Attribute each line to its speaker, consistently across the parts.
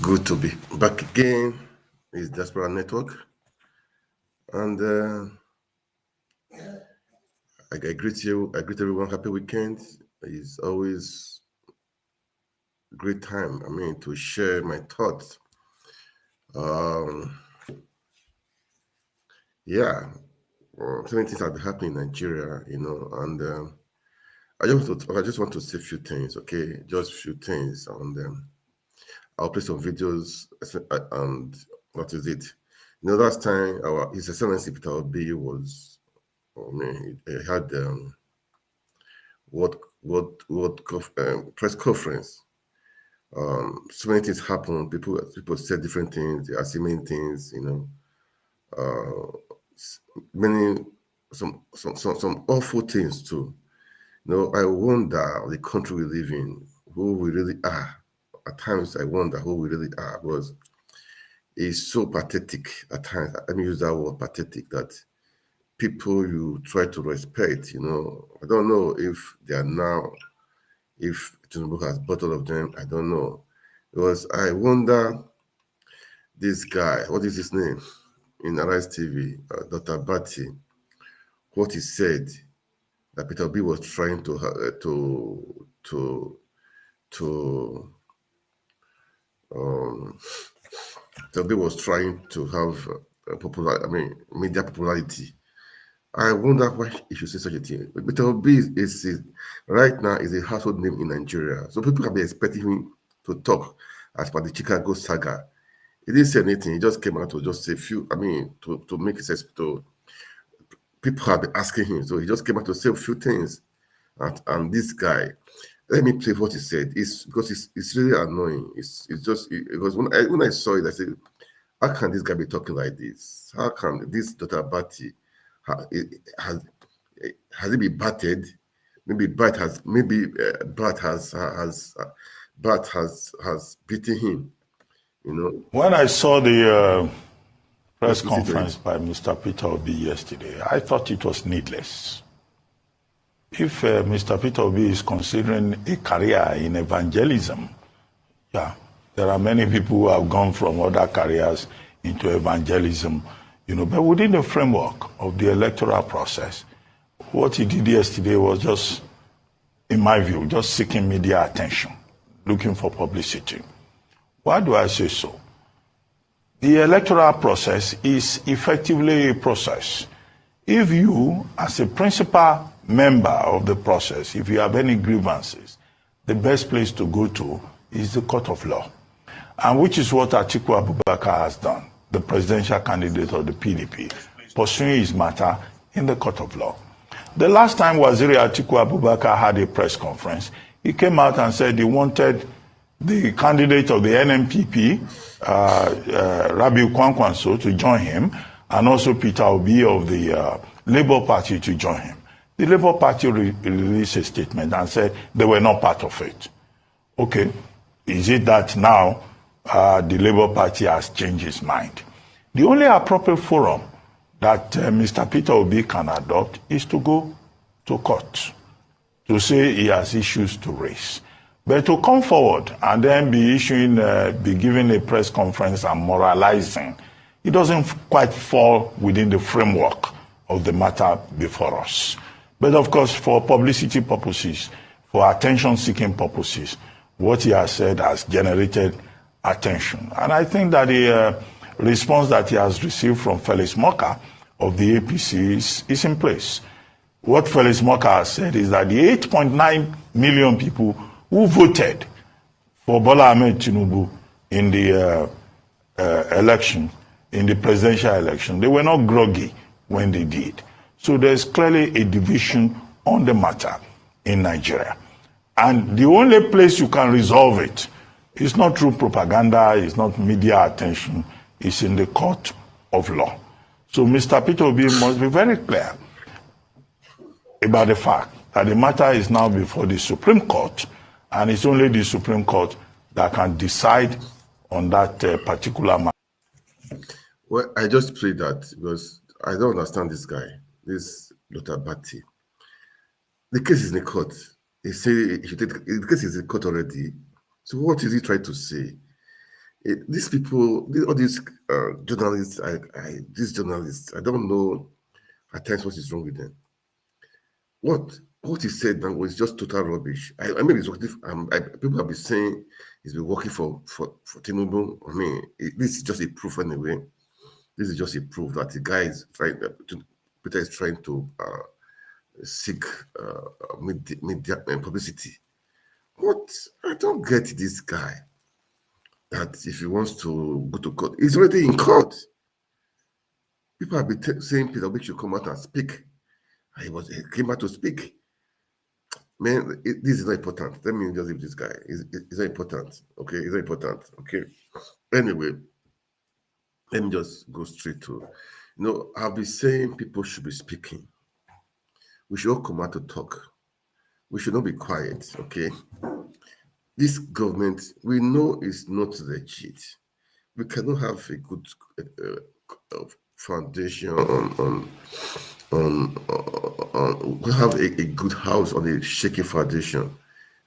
Speaker 1: Good to be back again. It's Diaspora Network, and I greet you. I greet everyone. Happy weekend. It's always a great time. To share my thoughts. Um, yeah, so many things have been happening in Nigeria, and I just want to say a few things. Okay, just a few things, and I'll play some videos. And what is it? Last time our His Excellency Peter Obi was. He had press conference. So many things happened. People said different things. They are saying many things. Many some awful things too. I wonder the country we live in, who we really are. At times, I wonder who we really are because it's so pathetic. At times, let me use that word, pathetic. That people you try to respect. I don't know if they are now. If Tinubu has bought all of them, I don't know. Because I wonder this guy, what is his name? In Arise TV, Dr. Bati, what he said that Peter B was trying Peter B was trying to have media popularity. I wonder why he should say such a thing. Peter B right now is a household name in Nigeria, so people have been expecting him to talk as per the Chicago saga. He didn't say anything. He just came out to just say a few. To make sense. To people have been asking him, so he just came out to say a few things. And this guy, let me play what he said. It's really annoying. Because when I saw it, I said, how can this guy be talking like this? How can this Dr. Bati has it been batted? Maybe Bat has beaten him.
Speaker 2: When I saw the press
Speaker 1: Let's listen to
Speaker 2: conference
Speaker 1: it.
Speaker 2: by Mr. Peter Obi yesterday, I thought it was needless. If Mr. Peter Obi is considering a career in evangelism, there are many people who have gone from other careers into evangelism, but within the framework of the electoral process, what he did yesterday was just, in my view, just seeking media attention, looking for publicity. Why do I say so? The electoral process is effectively a process. If you, as a principal member of the process, if you have any grievances, the best place to go to is the court of law, and which is what Atiku Abubakar has done, the presidential candidate of the PDP, pursuing his matter in the court of law. The last time Waziri Atiku Abubakar had a press conference, he came out and said he wanted the candidate of the NMPP, Rabiu Kwankwanso, to join him, and also Peter Obi of the Labour Party to join him. The Labour Party released a statement and said they were not part of it. Okay, is it that now the Labour Party has changed its mind? The only appropriate forum that Mr. Peter Obi can adopt is to go to court to say he has issues to raise. But to come forward and then be giving a press conference and moralizing, it doesn't quite fall within the framework of the matter before us. But of course, for publicity purposes, for attention-seeking purposes, what he has said has generated attention. And I think that the response that he has received from Felix Moka of the APC is in place. What Felix Moka has said is that the 8.9 million people who voted for Bola Ahmed Tinubu in the election, in the presidential election, they were not groggy when they did. So there's clearly a division on the matter in Nigeria. And the only place you can resolve it is not through propaganda, it's not media attention, it's in the court of law. So Mr. Peter Obi must be very clear about the fact that the matter is now before the Supreme Court, and it's only the Supreme Court that can decide on that particular matter.
Speaker 1: Well, I just played that because I don't understand this guy, this Dr. Bati. The case is in the court. He say the case is in court already. So what is he trying to say? These people, all these journalists, these journalists, I don't know at times what is wrong with them. What he said now was just total rubbish. I mean, it's what if people have been saying he's been working for Tinubu. I mean, this is just a proof anyway. This is just a proof that the guy is trying Peter is trying to seek media publicity. What I don't get this guy that if he wants to go to court, he's already in court. People have been saying Peter Obi should come out and speak. He came out to speak. Man, this is not important. Let me just leave this guy. It's not important. Okay, it's not important. Okay. Anyway, let me just go straight to. I'll be saying people should be speaking. We should all come out to talk. We should not be quiet. Okay. This government, we know is not legit. We cannot have a good foundation we have a good house on a shaky foundation.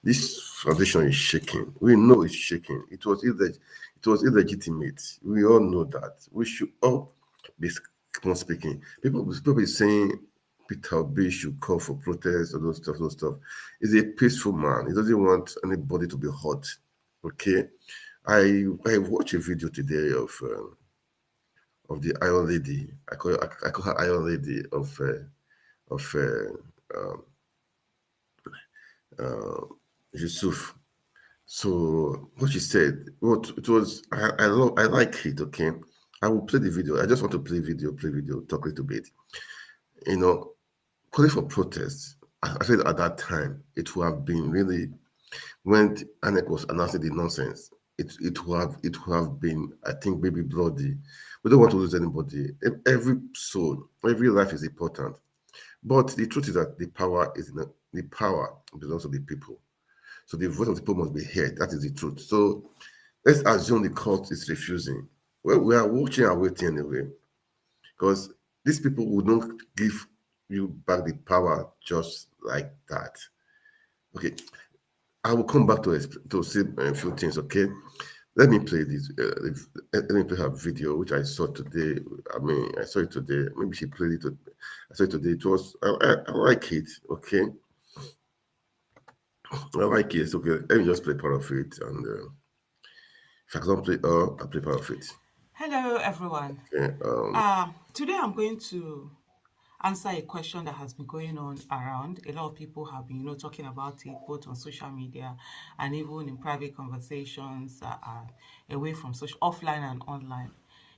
Speaker 1: This foundation is shaking. We know it's shaking. It was illegitimate. We all know that. We should all be keep on speaking. People be saying Peter Obi should call for protest or those stuff. He's a peaceful man. He doesn't want anybody to be hurt. Okay. I watched a video today of the Iron Lady. I call her Iron Lady of Yusuf. So what she said, what it was, I like it. Okay, I will play the video. I just want to play video, talk a little bit. Calling for protests. I said at that time it would have been really when ANEC was announcing the nonsense. It would have been, I think, maybe bloody. We don't want to lose anybody. Every soul, every life is important. But the truth is that the power belongs to the people. So the voice of the people must be heard. That is the truth. So let's assume the court is refusing. Well, we are watching and waiting anyway, because these people will not give you back the power just like that. Okay, I will come back to say a few things. Okay, let me play this. Let me play her video, which I saw today. I mean, I saw it today. Maybe she played it. I saw it today. It was. I like it. Okay, I like it. Okay, let me just play part of it, and if I can't play, I'll play part of it.
Speaker 3: Hello, everyone.
Speaker 1: Okay.
Speaker 3: Today I'm going to answer a question that has been going on around. A lot of people have been, talking about it both on social media and even in private conversations that are away from social, offline and online.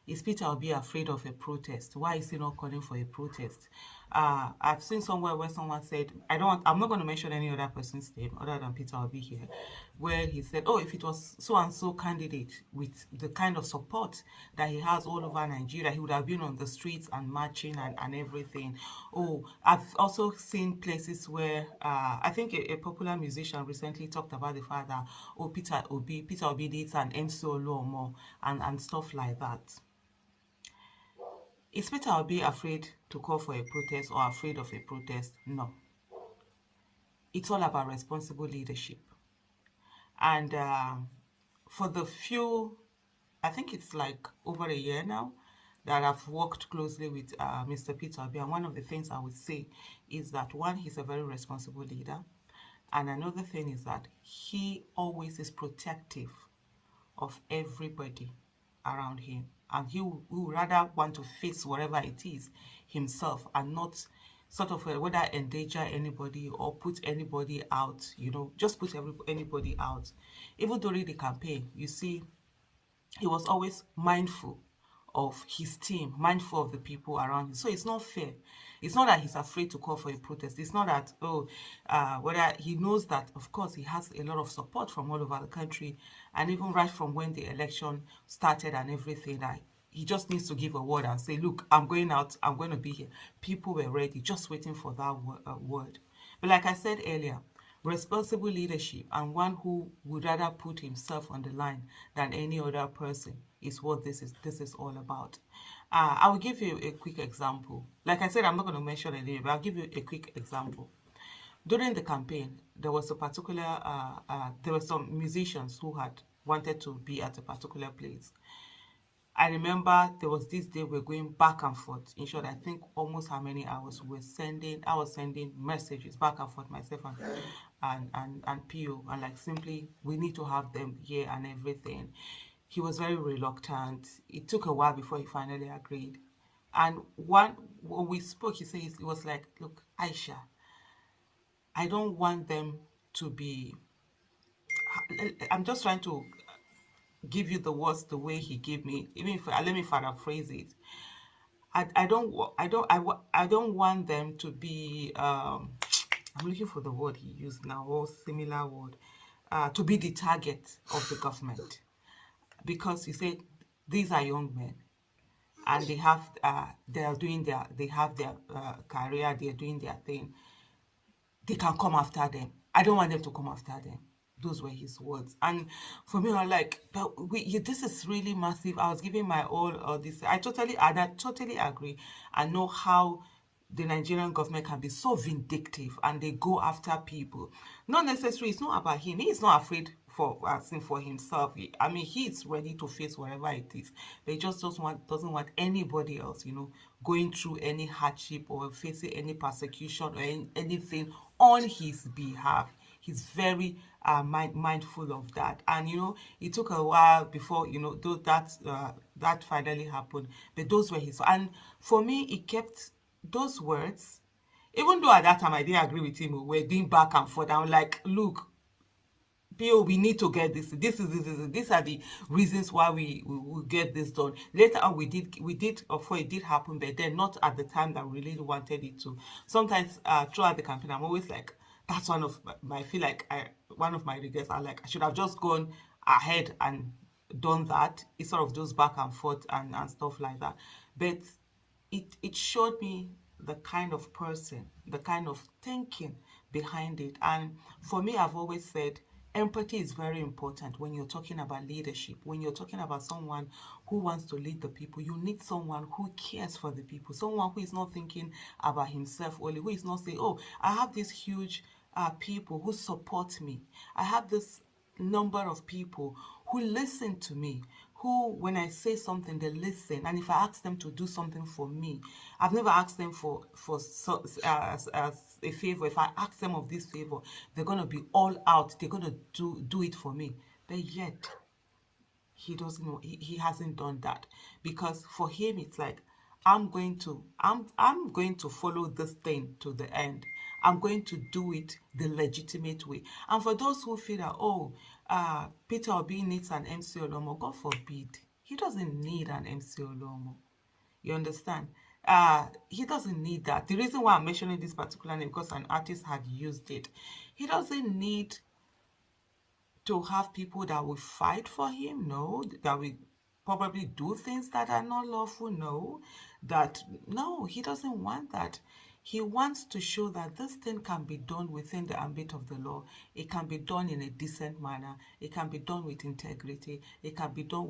Speaker 3: Is Peter Obi afraid of a protest? Why is he not calling for a protest? I've seen somewhere where someone said, I'm not going to mention any other person's name other than Peter Obi here, where he said, oh, if it was so and so candidate with the kind of support that he has all over Nigeria, he would have been on the streets and marching and everything. Oh, I've also seen places where I think a popular musician recently talked about the fact that, oh, Peter Obi needs an MCO law more and stuff like that. Is Peter Obi afraid to call for a protest or afraid of a protest? No. It's all about responsible leadership. And for the few, I think it's like over a year now, that I've worked closely with Mr. Peter Obi, and one of the things I would say is that one, he's a very responsible leader. And another thing is that he always is protective of everybody around him, and he will rather want to face whatever it is himself and not sort of whether endanger anybody or put anybody out, just put anybody out. Even during the campaign, you see, he was always mindful of his team, mindful of the people around him. So it's not fair. It's not that he's afraid to call for a protest. It's not that, whether he knows that, of course, he has a lot of support from all over the country. And even right from when the election started and everything, that he just needs to give a word and say, look, I'm going out, I'm going to be here. People were ready, just waiting for that word. But like I said earlier, responsible leadership and one who would rather put himself on the line than any other person is what this is all about. I will give you a quick example. Like I said, I'm not going to mention any, but I'll give you a quick example. During the campaign, there was a particular, there were some musicians who had wanted to be at a particular place. I remember there was this day we're going back and forth. In short, I think almost how many hours we were sending. I was sending messages back and forth myself and PO, and like simply we need to have them here and everything. He was very reluctant. It took a while before he finally agreed. And when we spoke, he said it was like, look, Aisha, I don't want them to be. I'm just trying to give you the words the way he gave me. Even if let me paraphrase it. I don't want them to be I'm looking for the word he used now, or similar word, to be the target of the government, because he said these are young men and they have their career, they're doing their thing. They can come after them. I don't want them to come after them. Those were his words. And for me, I'm like, but this is really massive. I was giving my all this. I totally agree. I know how the Nigerian government can be so vindictive and they go after people. Not necessarily, it's not about him. He is not afraid for himself. I mean, he's ready to face whatever it is. But he just doesn't want anybody else, going through any hardship or facing any persecution or anything on his behalf. He's very mindful of that, and it took a while before that finally happened. But those were his, and for me, it kept those words. Even though at that time I didn't agree with him, we were doing back and forth. I'm like, look, PO, we need to get this. These are the reasons why we will get this done. Later on, of course, it did happen, but then not at the time that we really wanted it to. Sometimes throughout the campaign, I'm always like, that's I feel like one of my regrets. I like, I should have just gone ahead and done that instead of those back and forth and stuff like that. But it showed me the kind of person, the kind of thinking behind it. And for me, I've always said empathy is very important when you're talking about leadership. When you're talking about someone who wants to lead the people, you need someone who cares for the people, someone who is not thinking about himself only, who is not saying, oh, I have this huge people who support me. I have this number of people who listen to me, who, when I say something, they listen. And if I ask them to do something for me, I've never asked them as a favor. If I ask them of this favor, they're gonna be all out. They're gonna do it for me. But yet, he doesn't know. He hasn't done that, because for him it's like, I'm going to follow this thing to the end. I'm going to do it the legitimate way. And for those who feel that, oh, Peter Obi needs an MC Olomo, God forbid. He doesn't need an MC Olomo. You understand? He doesn't need that. The reason why I'm mentioning this particular name, because an artist had used it. He doesn't need to have people that will fight for him, no, that will probably do things that are not lawful, no, he doesn't want that. He wants to show that this thing can be done within the ambit of the law. It can be done in a decent manner. It can be done with integrity. It can be done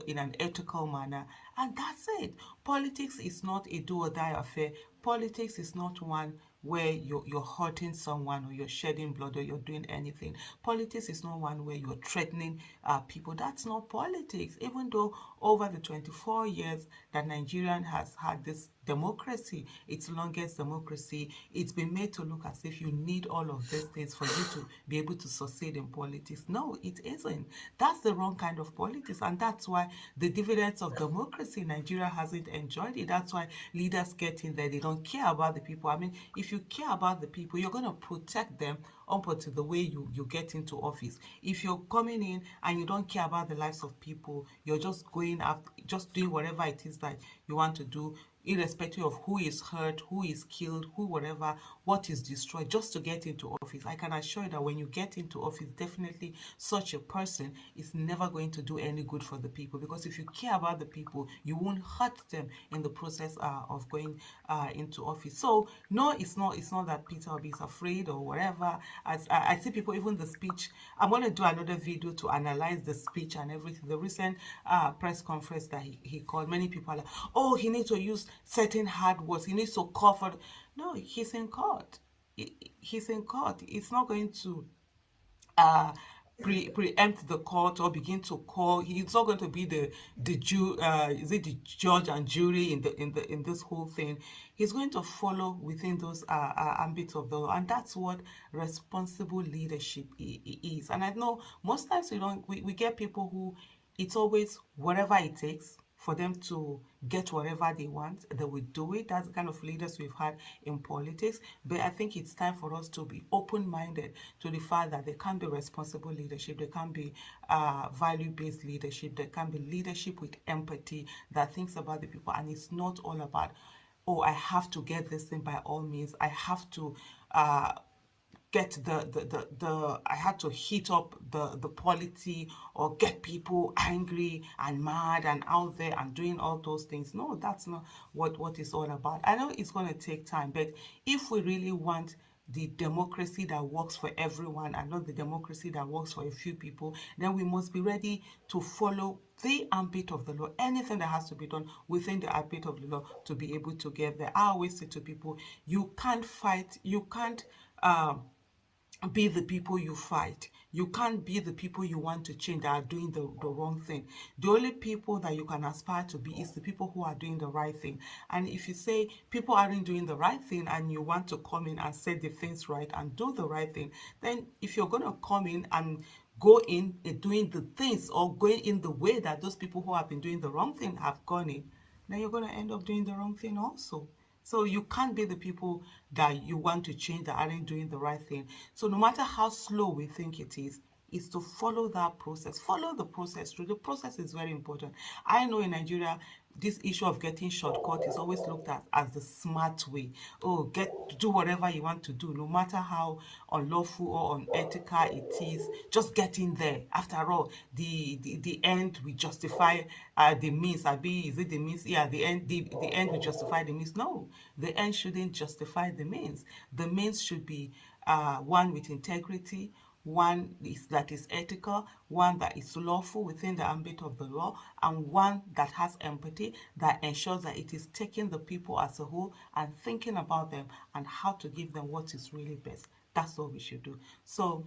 Speaker 3: in an ethical manner. And that's it. Politics is not a do or die affair. Politics is not one where you're hurting someone or you're shedding blood or you're doing anything. Politics is not one where you're threatening people. That's not politics. Even though over the 24 years that Nigerian has had this democracy, its longest democracy, it's been made to look as if you need all of these things for you to be able to succeed in politics. No, it isn't. That's the wrong kind of politics, and that's why the dividends of democracy in Nigeria hasn't enjoyed it. That's why leaders get in there. They don't care about the people. I mean, if you care about the people, you're going to protect them up until the way you get into office. If you're coming in and you don't care about the lives of people, you're just going after, just doing whatever it is that you want to do, irrespective of who is hurt, who is killed, who whatever, what is destroyed, just to get into office. I can assure you that when you get into office, definitely such a person is never going to do any good for the people, because if you care about the people, you won't hurt them in the process of going into office. So no, it's not that Peter Obi is afraid or whatever. As I see people, even the speech, I'm going to do another video to analyze the speech and everything. The recent press conference that he called, many people are like, oh, he needs to use certain hard words, he needs to call for. No, he's in court. He's in court. It's not going to preempt the court or begin to call. He's not going to be the judge and jury in this whole thing. He's going to follow within those ambits of the law, and that's what responsible leadership is. And I know most times we get people who, it's always whatever it takes for them to get whatever they want, they will do it. That's the kind of leaders we've had in politics. But I think it's time for us to be open-minded to the fact that there can be responsible leadership, there can be value-based leadership, there can be leadership with empathy that thinks about the people, and it's not all about, oh, I have to get this thing by all means. I have to get the I had to heat up the polity or get people angry and mad and out there and doing all those things. No, that's not what it's all about. I know it's going to take time, but if we really want the democracy that works for everyone and not the democracy that works for a few people, then we must be ready to follow the ambit of the law, anything that has to be done within the ambit of the law to be able to get there. I always say to people, you can't fight, you can't be the people you fight. You can't be the people you want to change that are doing the wrong thing. The only people that you can aspire to be is the people who are doing the right thing. And if you say people aren't doing the right thing and you want to come in and set the things right and do the right thing, then if you're going to come in and go in doing the things or going in the way that those people who have been doing the wrong thing have gone in, then you're going to end up doing the wrong thing also. So you can't be the people that you want to change that aren't doing the right thing. So no matter how slow we think it is to follow that process. Follow the process through. The process is very important. I know in Nigeria, this issue of getting shortcut is always looked at as the smart way. Oh, do whatever you want to do, no matter how unlawful or unethical it is. Just get in there. After all, the end will justify the means. Is it the means? Yeah, the end will justify the means. No, the end shouldn't justify the means. The means should be one with integrity, that is ethical, one that is lawful within the ambit of the law, and one that has empathy that ensures that it is taking the people as a whole and thinking about them and how to give them what is really best. That's what we should do. So,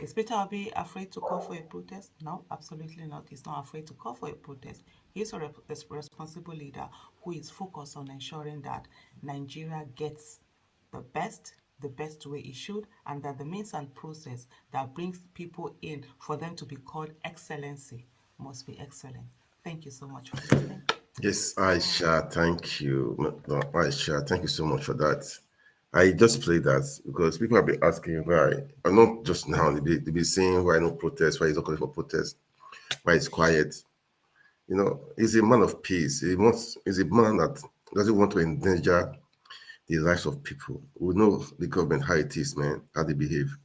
Speaker 3: is Peter Obi afraid to call for a protest? No, absolutely not. He's not afraid to call for a protest. He's a responsible leader who is focused on ensuring that Nigeria gets the best way it should, and that the means and process that brings people in for them to be called excellency must be excellent. Thank you so much for listening.
Speaker 1: Yes, Aisha, thank you. No, Aisha, thank you so much for that. I just played that because people have been asking why, and not just now, they be saying why no protest, why he's not calling for protest, why it's quiet. He's a man of peace. He's a man that doesn't want to endanger the lives of people. We know the government, how it is, man, how they behave.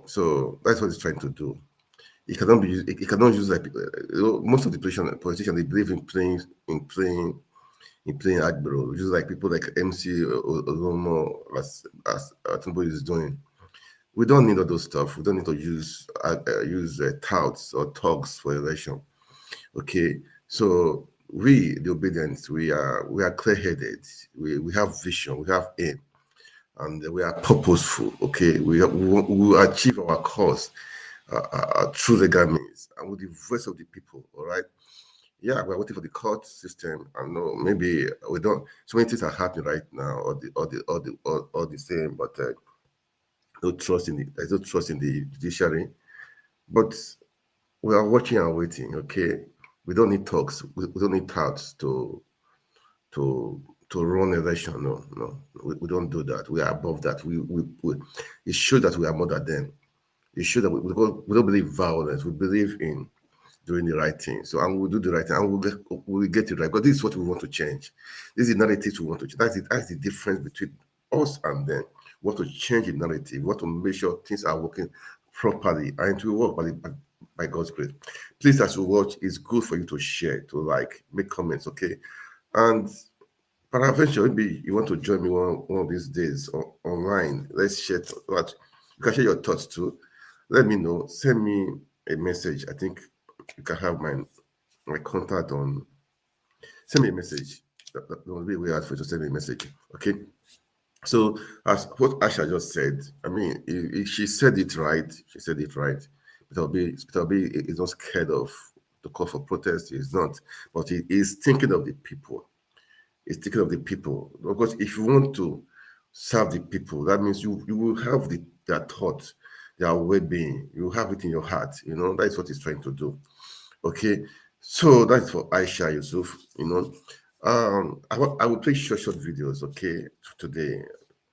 Speaker 1: So that's what he's trying to do. It cannot use like most of the politicians they believe in playing admiral, just like people like MC Olomo as Tinubu is doing. We don't need all those stuff. We don't need to use touts or thugs for election. Okay, so we, the obedience, we are clear-headed. We have vision. We have aim, and we are purposeful. Okay, we will achieve our cause through legal means and with the voice of the people. All right. Yeah, we're waiting for the court system. I know maybe we don't. So many things are happening right now, all the same, but there's no trust in the judiciary. But we are watching and waiting. Okay, we don't need talks. We don't need touts to run election. No, no, we don't do that. We are above that. It shows that we are more than them. It shows that we don't believe violence. We believe in doing the right thing. So, and we'll do the right thing, and we'll get it right. But this is what we want to change. This is the narrative we want to change. That's the difference between us and them. We want to change the narrative. We want to make sure things are working properly, and it will work by God's grace. Please, as you watch, it's good for you to share, to like, make comments, okay? And peradventure, maybe you want to join me one of these days online. Let's share what you can share your thoughts too. Let me know. Send me a message. I think you can have my contact on. Send me a message. That will be way out for you to send me a message. Okay. So as what Asha just said, I mean, she said it right. She said it right. Peter Obi is not scared of the call for protest. He's not, but he is thinking of the people. He's thinking of the people, because if you want to serve the people, that means you will have their thoughts, their well-being. You have it in your heart. You know, that's what he's trying to do. Okay, so that's for Aisha Yusuf. You know, I will play short videos. Okay, today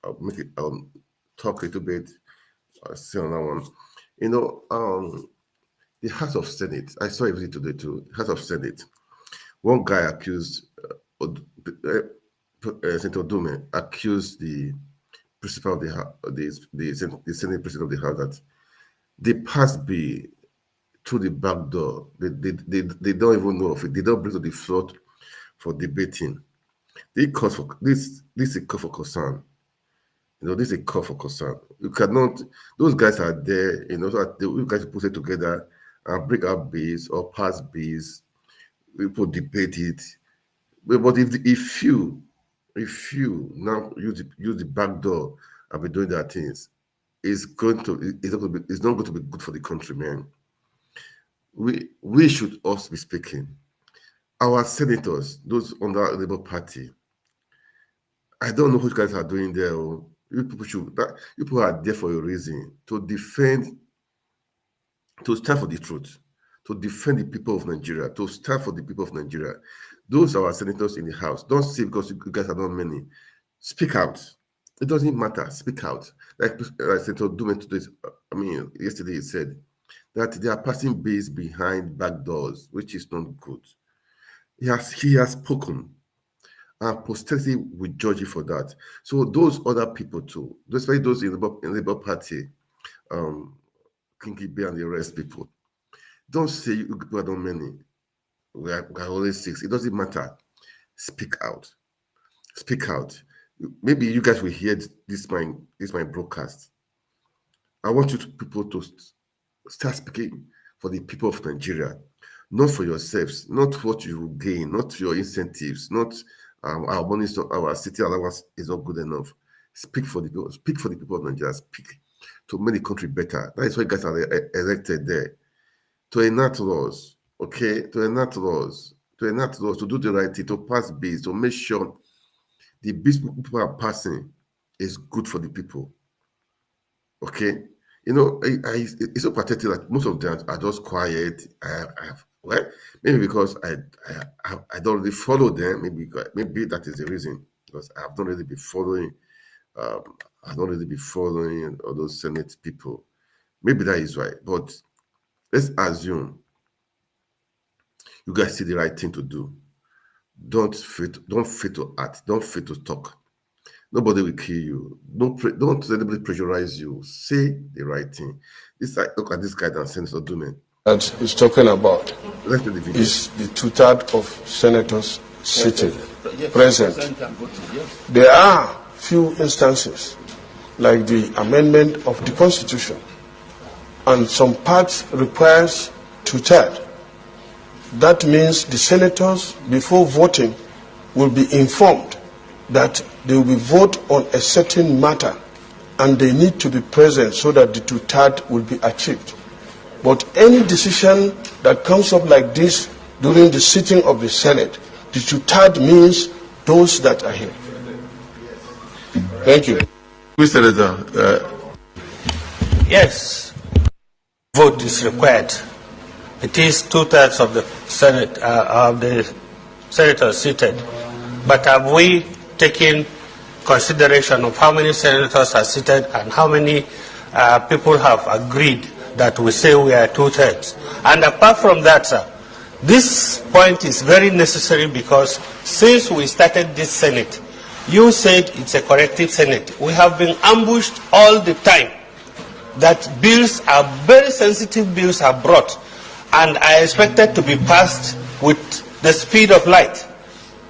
Speaker 1: I'll make it. Talk a little bit. Say on that one. You know, the House of Senate. I saw a video today too. House of Senate. One guy accused Senator Dume accused the principal of the Senate president of the House that they passed bill through the back door. They don't even know of it. They don't bring to the floor for debating. This is a call for concern. You know, this is a call for concern. You cannot. Those guys are there. You know, so that you guys put it together and break up bills or pass bills. People debate it. But if you now use the back door and be doing that things, it's not going to be good for the country, man. We should also be speaking. Our senators, those under the Labour Party, I don't know what you guys are doing there. You people are there for a reason, to defend, to stand for the truth, to defend the people of Nigeria, to stand for the people of Nigeria. Those are our senators in the House. Don't say because you guys are not many. Speak out. It doesn't matter. Speak out. Like Senator Dume today, yesterday he said that they are passing bills behind back doors, which is not good. He has spoken, and posterity will judge you for that. So those other people too, especially those in the Labour Party, Kinky Bear and the rest people, don't say you people are not many. We are always 6. It doesn't matter. Speak out. Speak out. Maybe you guys will hear this my broadcast. I want people to start speaking for the people of Nigeria, not for yourselves, not what you will gain, not your incentives, not our money, our city allowance is not good enough. Speak for the people. Speak for the people of Nigeria. Speak to make the country better. That is why you guys are elected there, to enact laws. Okay, to enact laws, to do the right thing, to pass bills, to make sure the bills people are passing is good for the people. Okay, you know, it's so pathetic that most of them are just quiet. Maybe because I don't really follow them. Maybe that is the reason, because I have not really been following. I don't really be following all those Senate people. Maybe that is why. But let's assume you guys see the right thing to do. Don't fail to act. Don't fail to talk. Nobody will kill you. Don't let anybody pressurize you. Say the right thing. Look at this guy that Senator Dume
Speaker 4: that he's talking about.
Speaker 1: Let's play the video.
Speaker 4: Is the 2/3 of senators sitting present. There are few instances like the amendment of the Constitution, and some parts requires 2/3. That means the senators, before voting, will be informed that they will vote on a certain matter, and they need to be present so that the 2/3 will be achieved. But any decision that comes up like this during the sitting of the Senate, the 2/3 means those that are here. Thank you.
Speaker 1: Mr. Senator,
Speaker 5: yes, vote is required. It is 2/3 of the Senate, of the senators seated. But have we taken consideration of how many senators are seated and how many people have agreed that we say we are 2/3? And apart from that, sir, this point is very necessary because since we started this Senate, you said it's a corrective Senate. We have been ambushed all the time that bills are very sensitive bills are brought and are expected to be passed with the speed of light,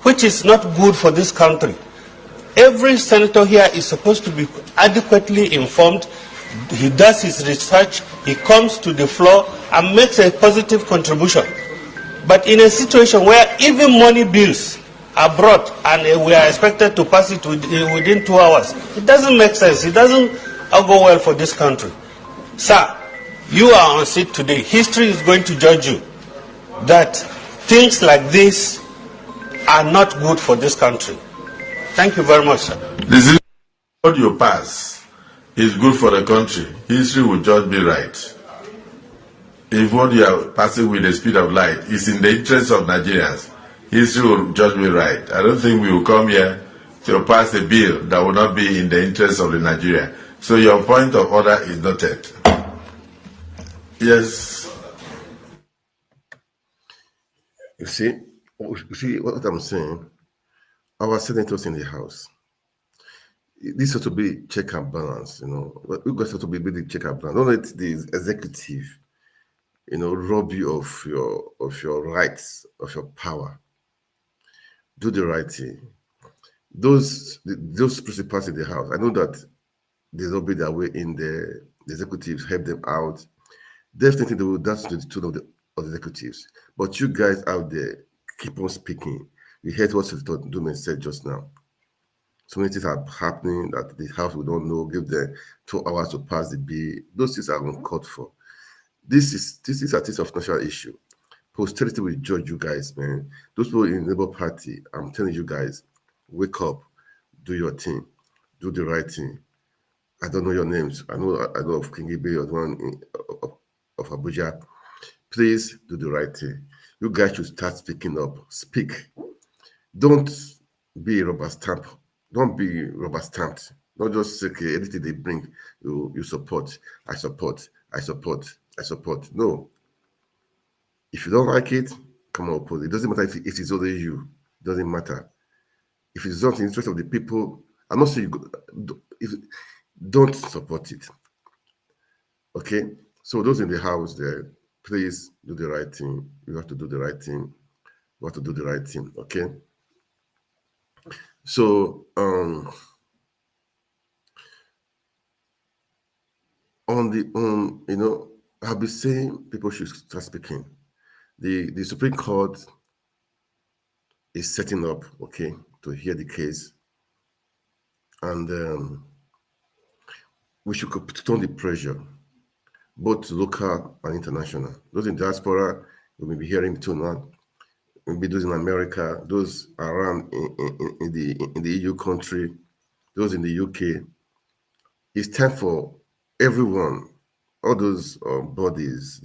Speaker 5: which is not good for this country. Every senator here is supposed to be adequately informed. He does his research, he comes to the floor and makes a positive contribution. But in a situation where even money bills abroad and we are expected to pass it within 2 hours. It doesn't make sense. It doesn't go well for this country. Sir, you are on seat today. History is going to judge you that things like this are not good for this country. Thank you very much, sir.
Speaker 6: This is what you pass is good for the country. History will judge me right. If what you are passing with the speed of light is in the interest of Nigerians, history will judge me right. I don't think we will come here to pass a bill that will not be in the interest of the Nigeria. So your point of order is noted. Yes.
Speaker 1: You see what I'm saying? Our senators in the House. This has to be check and balance, We've got to be the check and balance. Don't let the executive, rob you of your rights, of your power. Do the right thing. Those principals in the House, I know that they lobby their way in the executives, help them out. Definitely they will dance to the tune of the executives. But you guys out there, keep on speaking. You heard what Senator Dume said just now. So many things are happening that the House we don't know, give them 2 hours to pass the bill. Those things are uncalled for. This is a thing of national issue. Posterity will judge you guys, man. Those people in the Labour Party, I'm telling you guys, wake up, do your thing, do the right thing. I don't know your names. I know of King Ibe, or the one of Abuja. Please do the right thing. You guys should start speaking up. Speak. Don't be rubber stamp. Don't be rubber stamped. Not just say, okay, anything they bring, you support. I support. I support. I support. No. If you don't like it, come on, oppose. It doesn't matter if it's only you. It doesn't matter. If it's not in the interest of the people, I'm not saying don't support it. Okay? So those in the House there, please do the right thing. You have to do the right thing. You have to do the right thing. Okay? So I'll be saying people should start speaking. The Supreme Court is setting up, okay, to hear the case, and we should put on the pressure, both local and international. Those in diaspora, we may be hearing between one, maybe those in America, those around in the EU country, those in the UK. It's time for everyone, all those bodies,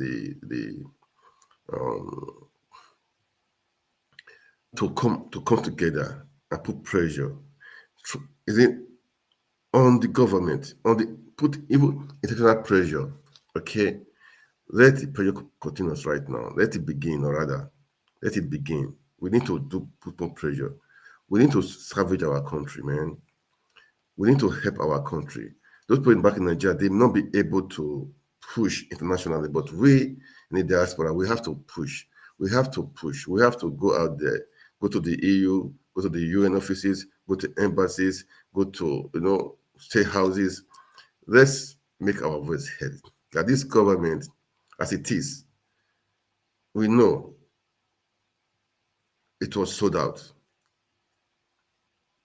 Speaker 1: to come together and put pressure. Is it on the government, put even international pressure? Okay, let the pressure continue right now. Let it begin, or rather, let it begin. We need to put more pressure. We need to salvage our country, man. We need to help our country. Those people back in Nigeria, they may not be able to push internationally, but we in the diaspora, we have to push. We have to push. We have to go out there, go to the EU, go to the UN offices, go to embassies, go to state houses. Let's make our voice heard. That this government, as it is, we know it was sold out.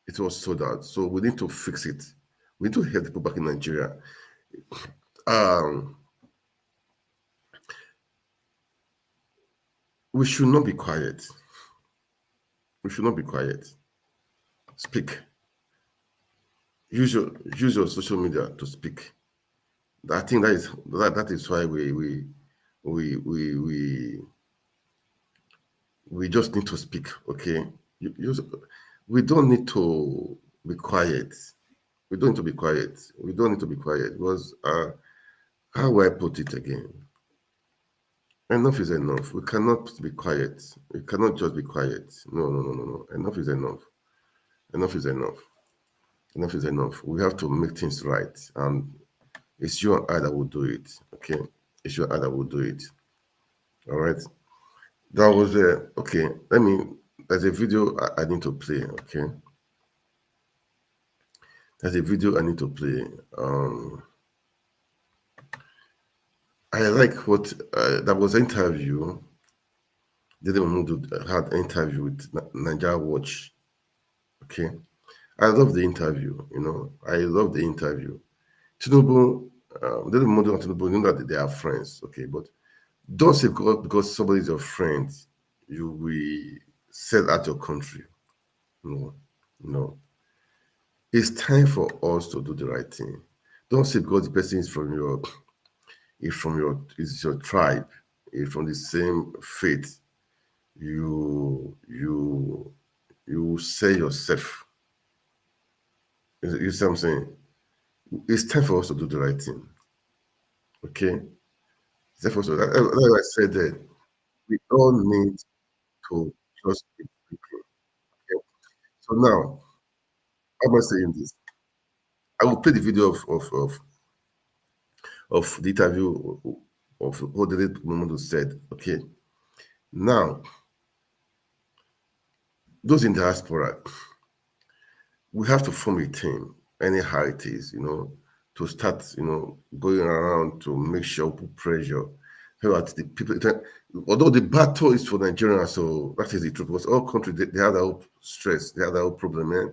Speaker 1: It was sold out. So we need to fix it. We need to help people back in Nigeria. We should not be quiet. We should not be quiet. Speak. Use your social media to speak. I think that is why we just need to speak. Okay, we don't need to be quiet. We don't need to be quiet. We don't need to be quiet because how will I put it again? Enough is enough. We cannot be quiet. We cannot just be quiet. No. Enough is enough. Enough is enough. Enough is enough. We have to make things right. And it's you and I that will do it. Okay? It's you and I that will do it. All right? That was okay. There's a video I need to play. Okay? There's a video I need to play. I like what that was an interview. Dele Momodu had an interview with Nigeria Watch Okay, I love the interview. I love the interview. Tinubu, Dele Momodu and Tinubu, you know that they are friends. Okay, but don't say because somebody is your friend, you will sell out your country. No, no. It's time for us to do the right thing. Don't say because the person is your tribe, is from the same faith, you say yourself. You see what I'm saying? It's time for us to do the right thing. Okay? It's time for us to, like I said that we all need to just keep thinking. Okay? So now, how am I saying this? I will play the video of the interview of what Dele Momodu said. Okay. Now, those in diaspora, we have to form a team, anyhow it is, to start, going around to make sure we put pressure. At the people, although the battle is for Nigeria, so that is the truth. Because all countries they have their own stress, they have their own problem, man.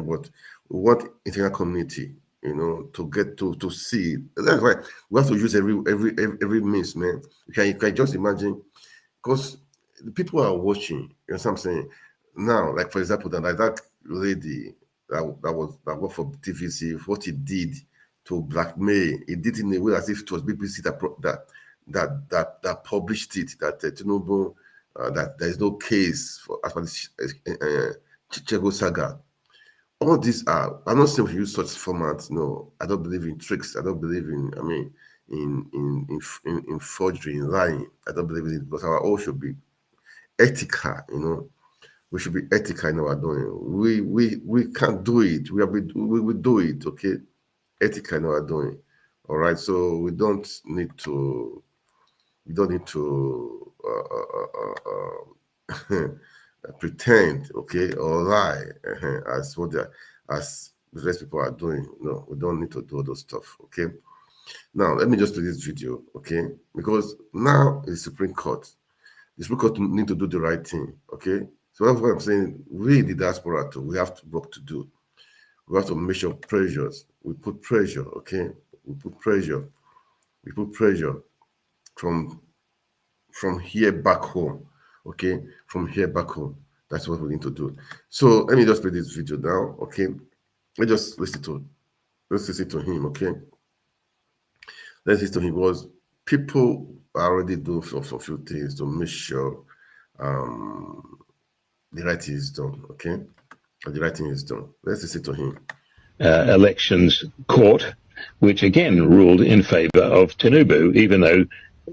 Speaker 1: But we want international community, to get to see. That's why we have to use every means, man. You can just imagine, because the people are watching. You know what I'm saying? Now, like for example, that lady that worked for TVC, what he did to blackmail, he did in a way as if it was BBC that published it, that Tinubu, that there is no case for as far as Chichego saga. All these are, I'm not saying we use such formats. No, I don't believe in tricks. I don't believe in forgery, in lying. I don't believe in it, because our all should be ethical. We should be ethical in our doing. We can't do it. We will do it. Okay, ethical in our doing. All right. So we don't need to. Pretend, okay, or lie as the rest people are doing. No, we don't need to do all those stuff. Okay. Now let me just play this video. Okay, because now it's Supreme Court. The Supreme Court need to do the right thing. Okay. So that's what I'm saying. We, the diaspora, too, we have to work to do. We have to measure pressures. We put pressure, okay? We put pressure from here back home, okay? From here back home. That's what we need to do. So let me just play this video now, okay? Let's just listen to him, okay? Let's listen to him, because people are already doing some few things to make sure the right thing is done, okay? The right thing is done. Let's listen to him.
Speaker 7: Elections court, which again ruled in favor of Tinubu, even though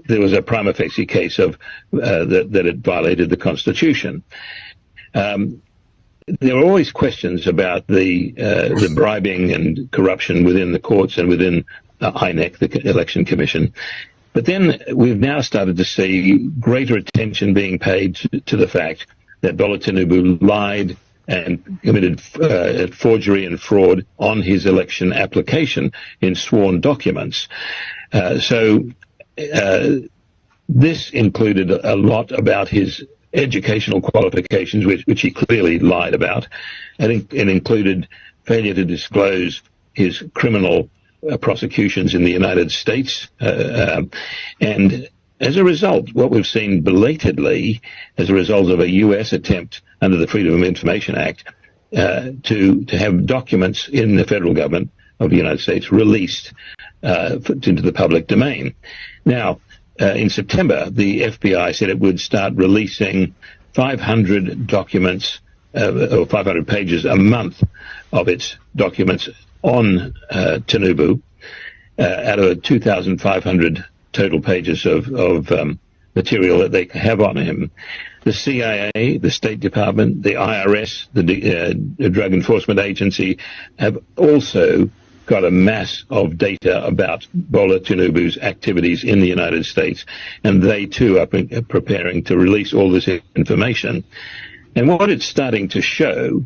Speaker 7: there was a prima facie case of that it violated the constitution. There are always questions about the bribing and corruption within the courts and within INEC, the Election Commission. But then we've now started to see greater attention being paid to the fact that Bola Tinubu lied and committed forgery and fraud on his election application in sworn documents. So this included a lot about his educational qualifications, which he clearly lied about. And it included failure to disclose his criminal prosecutions in the United States. And as a result, what we've seen belatedly, as a result of a U.S. attempt under the Freedom of Information Act to have documents in the federal government of the United States released into the public domain. Now, in September, the FBI said it would start releasing 500 documents or 500 pages a month of its documents on Tinubu out of 2,500 total pages of material that they have on him. The CIA, the State Department, the IRS, the Drug Enforcement Agency have also got a mass of data about Bola Tinubu's activities in the United States, and they too are preparing to release all this information. And what it's starting to show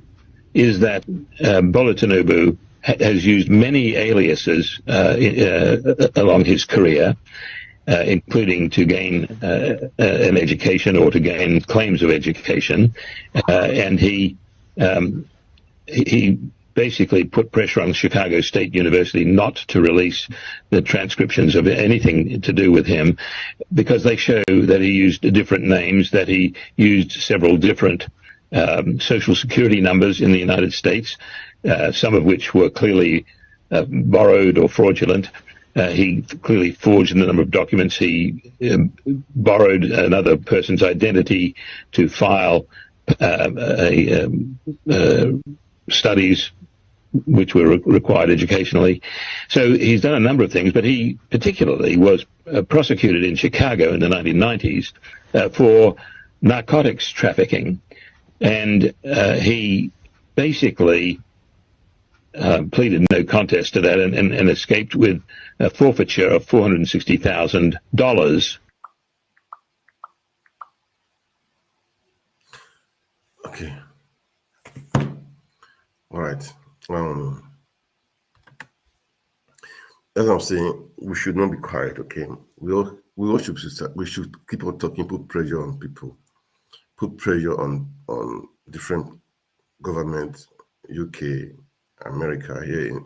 Speaker 7: is that Bola Tinubu has used many aliases along his career, including to gain an education or to gain claims of education, and he he basically put pressure on Chicago State University not to release the transcriptions of anything to do with him, because they show that he used different names, that he used several different social security numbers in the United States, some of which were clearly borrowed or fraudulent. He clearly forged in the number of documents. He borrowed another person's identity to file studies which were required educationally. So he's done a number of things, but he particularly was prosecuted in Chicago in the 1990s for narcotics trafficking. And he basically pleaded no contest to that and escaped with a forfeiture of $460,000.
Speaker 1: Okay. All right. As I'm saying, we should not be quiet. Okay. We all should keep on talking, put pressure on people, put pressure on different governments, UK, America, here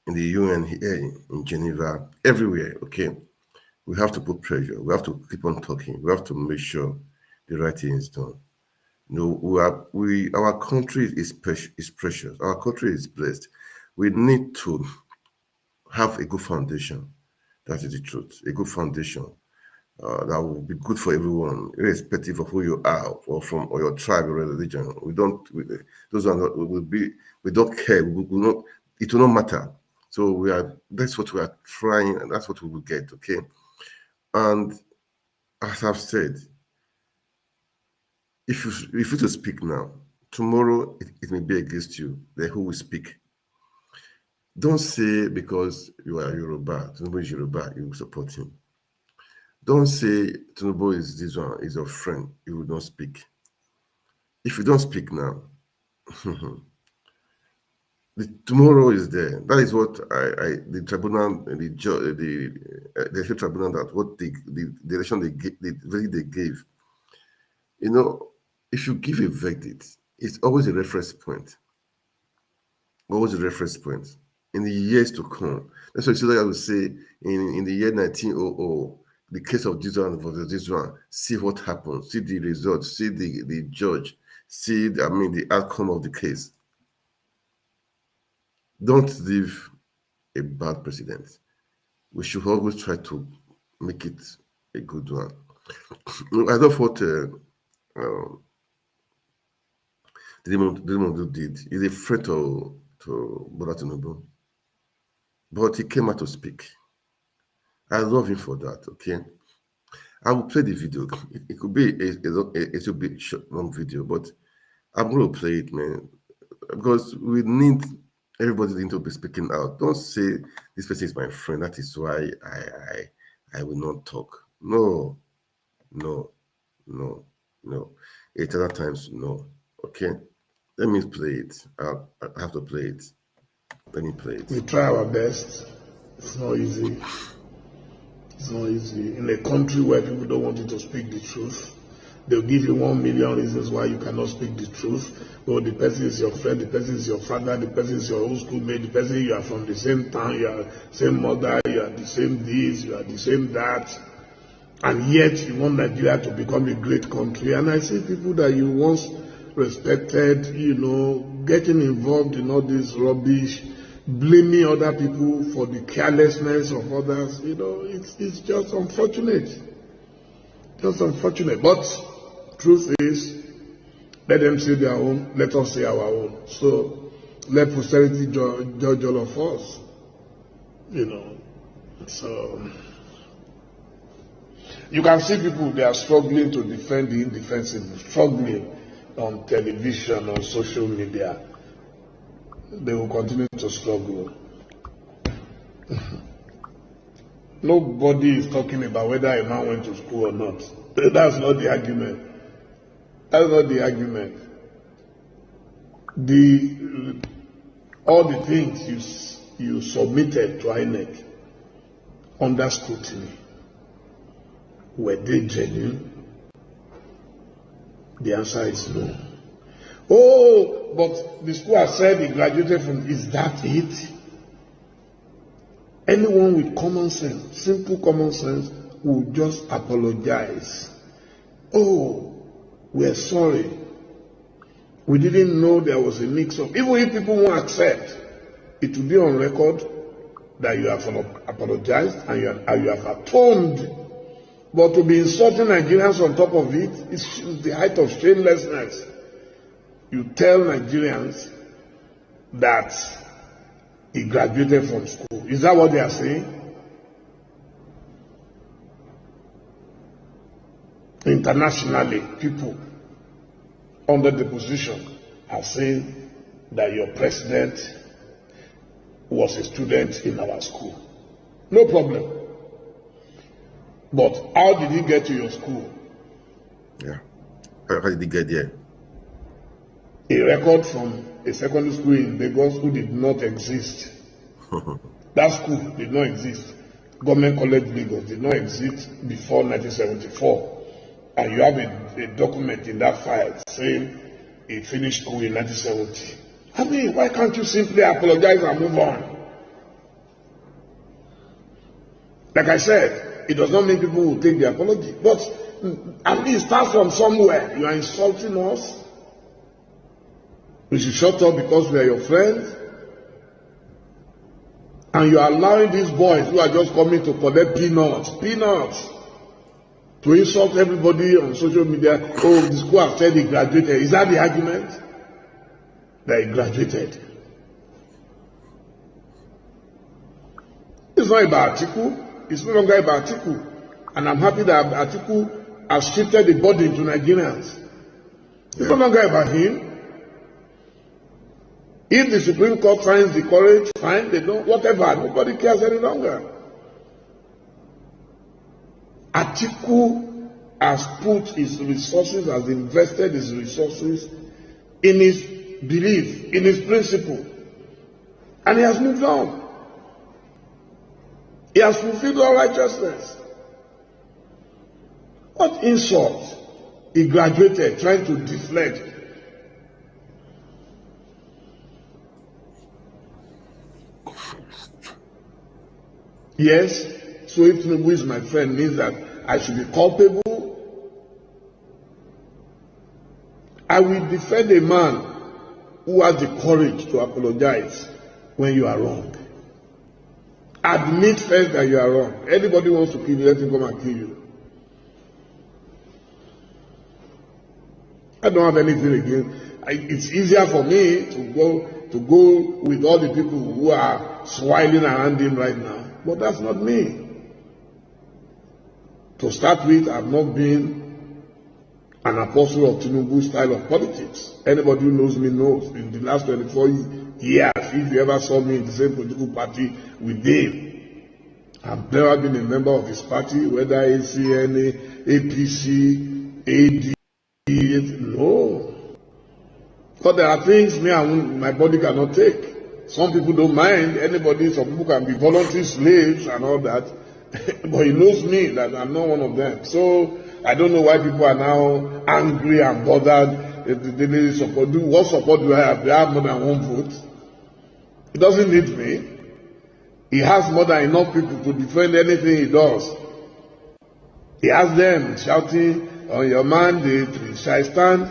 Speaker 1: in the UN, here in Geneva, everywhere. Okay. We have to put pressure. We have to keep on talking. We have to make sure the right thing is done. Our country is precious. Our country is blessed. We need to have a good foundation. That is the truth. A good foundation that will be good for everyone, irrespective of who you are or your tribe or religion. We don't care. We will not. It will not matter. So that's what we are trying, and that's what we will get. Okay. And as I've said, if you to speak now, tomorrow it may be against you. Then who will speak? Don't say because you are Yoruba, Tinubu is Yoruba, you will support him. Don't say Tinubu is this one, is your friend, you will not speak. If you don't speak now, tomorrow is there. That is what the tribunal, the tribunal, that what the election they gave. You know, if you give a verdict, it's always a reference point. Always a reference point in the years to come. That's what I would say in the year 1900, the case of this one versus this one. See what happens. See the results. See the judge. See the outcome of the case. Don't leave a bad precedent. We should always try to make it a good one. I love what Dele Momodu did. He's a friend to Bola Tinubu, but he came out to speak. I love him for that. Okay, I will play the video. It could be a bit short, long video, but I'm going to play it, man, because we need everybody to be speaking out. Don't say this person is my friend. That is why I will not talk. No. 8 other times, no. Okay, let me play it. I have to play it. Let me play it.
Speaker 4: We try our best. It's not easy. It's not easy. In a country where people don't want you to speak the truth, they'll give you 1 million reasons why you cannot speak the truth. Well, the person is your friend, the person is your father, the person is your old schoolmate, the person you are from the same town, you are the same mother, you are the same this, you are the same that. And yet you want Nigeria to become a great country. And I see people that you once respected, getting involved in all this rubbish, blaming other people for the carelessness of others. It's just unfortunate. Just unfortunate. But truth is, let them say their own, let us say our own. So let posterity judge all of us. So you can see people, they are struggling to defend the indefensible, struggling on television, on social media. They will continue to struggle. Nobody is talking about whether a man went to school or not. That's not the argument. That's not the argument. All the things you submitted to INEC under scrutiny, were they genuine? The answer is no. Oh, but the school has said he graduated from. Is that it? Anyone with common sense, simple common sense, will just apologize. Oh, we're sorry. We didn't know there was a mix-up. Even if people won't accept, it will be on record that you have apologized and you have atoned. But to be insulting Nigerians on top of it is the height of shamelessness. You tell Nigerians that he graduated from school. Is that what they are saying? Internationally, people under the position are saying that your president was a student in our school. No problem. But how did he get to your school?
Speaker 1: Yeah. How did he get there?
Speaker 4: A record from a secondary school in Lagos who did not exist. That school did not exist. Government College Lagos did not exist before 1974. And you have a document in that file saying he finished school in 1970. I mean, why can't you simply apologize and move on? Like I said, it does not mean people will take the apology. But at least start from somewhere. You are insulting us. We should shut up because we are your friends. And you are allowing these boys who are just coming to collect peanuts, to insult everybody on social media. Oh, the school has said he graduated. Is that the argument? That he graduated. It's not about Atiku. It's no longer about Atiku. And I'm happy that Atiku has shifted the burden to Nigerians. It's no longer about him. If the Supreme Court finds the courage, fine, they don't, whatever, nobody cares any longer. Atiku has put his resources, has invested his resources in his belief, in his principle. And he has moved on. He has fulfilled all righteousness. What insult? He graduated trying to deflect. Yes, so if Tinubu is my friend, means that I should be culpable. I will defend a man who has the courage to apologize when you are wrong. Admit first that you are wrong. Anybody wants to kill you, let him come and kill you. I don't have anything against. It's easier for me to go with all the people who are smiling around him right now. But that's not me. To start with, I've not been an apostle of Tinubu's style of politics. Anybody who knows me knows. In the last 24 years, if you ever saw me in the same political party with him, I've never been a member of his party, whether ACNA, APC, AD, no. But there are things my body cannot take. Some people don't mind anybody, some people can be voluntary slaves and all that. But he knows me that I'm not one of them. So I don't know why people are now angry and bothered. They support. What support do I have? They have more than one vote. He doesn't need me. He has more than enough people to defend anything he does. He has them shouting on your mandate, shall stand.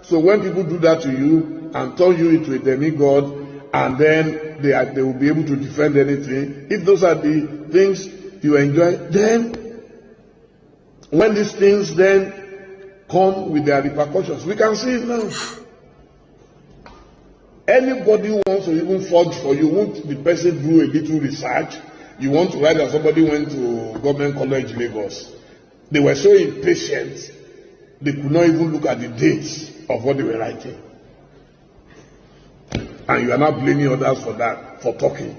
Speaker 4: So when people do that to you and turn you into a demigod, and then they will be able to defend anything, if those are the things you enjoy, then when these things then come with their repercussions, we can see it now. Anybody who wants to even forge for you, won't the person do a little research? You want to write that somebody went to Government College Lagos. They were so impatient, they could not even look at the dates of what they were writing. And you are not blaming others for that, for talking.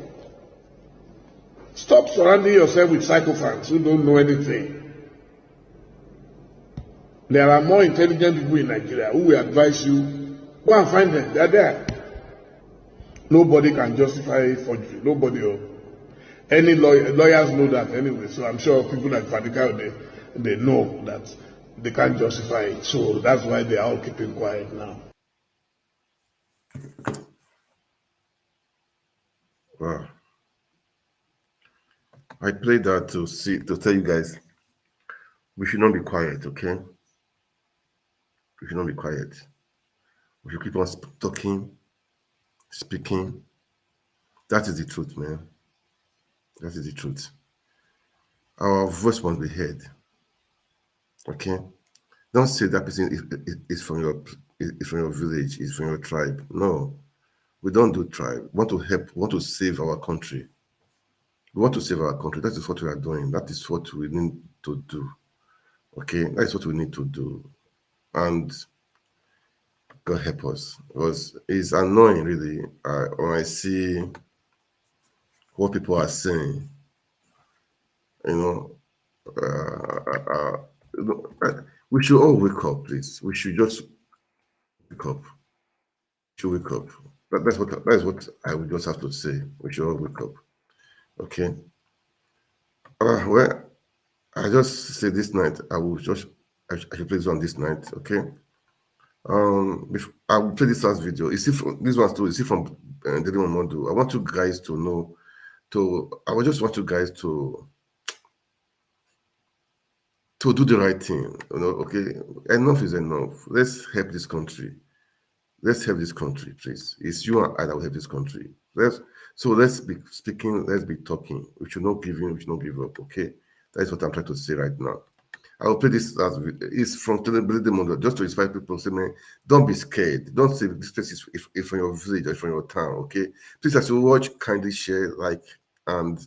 Speaker 4: Stop surrounding yourself with psychopaths who don't know anything. There are more intelligent people in Nigeria who will advise you, go and find them, they are there. Nobody can justify forgery. Nobody. Any lawyers know that anyway, so I'm sure people like Fadika, they know that they can't justify it. So that's why they are all keeping quiet now.
Speaker 1: Wow. I played that to tell you guys we should not be quiet, okay? We should not be quiet. We should keep on talking, speaking. That is the truth, man. That is the truth. Our voice must be heard. Okay? Don't say that person is from your village, is from your tribe. No. We don't do tribe. We want to help, we want to save our country. We want to save our country. That is what we are doing. That is what we need to do. Okay? That is what we need to do. And God help us. Because it's annoying, really, when I see what people are saying. We should all wake up, please. We should just wake up. Wake up. That's what I would just have to say. We should all wake up. Okay. Well, I just say this night I should play this one this night. Okay. I will play this last video. You see, this one too. You see from Dele Momodu. I want you guys to know. I would just want you guys to do the right thing. Okay. Enough is enough. Let's help this country. Let's help this country, please. It's you and I that will help this country. Let's be speaking, let's be talking. We should not give in, we should not give up, okay? That is what I'm trying to say right now. I will play this last video. It's from Dele Momodu, just to inspire people, say, man, don't be scared. Don't say this place is from your village or from your town, okay? Please, as you watch, kindly share, like, and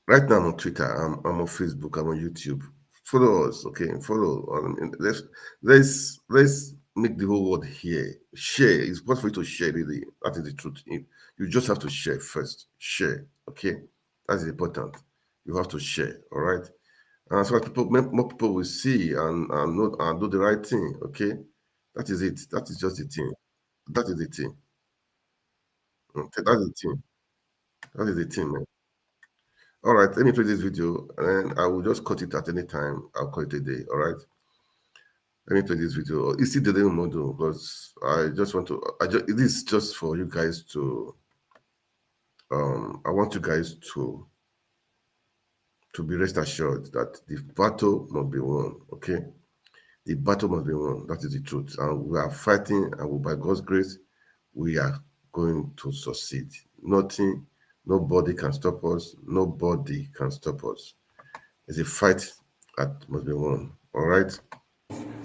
Speaker 1: right now I'm on Twitter, I'm on Facebook, I'm on YouTube. Follow us, okay? Follow. Let's make the whole world hear. Share. It's possible for you to share. Really, that is the truth. You just have to share first. Share, okay? That is important. You have to share. All right. And so that more people will see and know and do the right thing. Okay. That is it. That is just the thing. That is the thing. Okay, that is the thing. That is the thing, man. All right, let me play this video and I will just cut it at any time. I'll call it a day. All right. Let me play this video. You see the Dele Momodu, because I just want to. It is just for you guys to. I want you guys to be rest assured that the battle must be won. Okay, the battle must be won. That is the truth, and we are fighting, and by God's grace, we are going to succeed. Nobody can stop us. Nobody can stop us. It's a fight that must be won. All right.